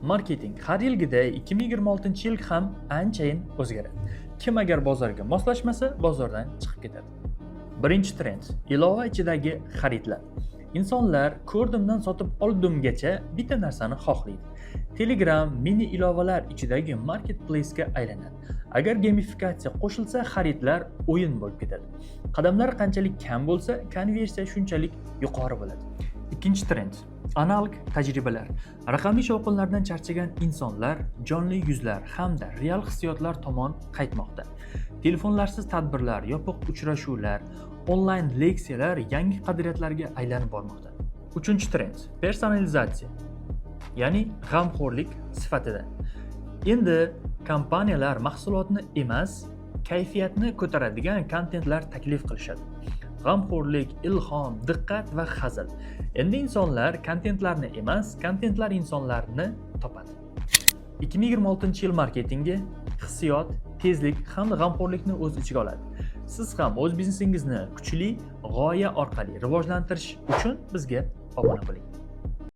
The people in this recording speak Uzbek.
Marketing har yilgiday 2026-yil ham anchayin o'zgaradi. Kim agar bozorga moslashmasa, bozordan chiqib ketadi. Birinchi trend: ilova ichidagi xaridlar. Insonlar ko'rdimdan sotib oldimgacha bitta narsani xohlaydi. Telegram mini ilovalar ichidagi marketplace ga aylanadi. Agar gamifikatsiya qo'shilsa, xaridlar o'yin bo'lib ketadi. Qadamlar qanchalik kam bo'lsa, konversiya shunchalik yuqori bo'ladi. Ikkinchi trend: analog tajribalar. Raqamli shovqinlardan charchagan insonlar jonli yuzlar hamda real hissiyotlar tomon qaytmoqda. Telefonlarsiz tadbirlar, yopiq uchrashuvlar, onlayn leksiyalar yangi qadriyatlarga aylanib bormoqda. Uchinchi trend: personalizatsiya, ya'ni g'amxo'rlik sifatida. Endi kompaniyalar mahsulotni emas, kayfiyatni ko'taradigan kontentlar taklif qilishadi. G'amxo'rlik, ilhom, diqqat va hazil. Endi insonlar kontentlarni emas, kontentlar insonlarni topadi. 2026-yil marketingi hissiyot, tezlik hamda g'amxo'rlikni o'z ichiga oladi. Siz ham o'z biznesingizni kuchli g'oya orqali rivojlantirish uchun bizga obuna bo'ling.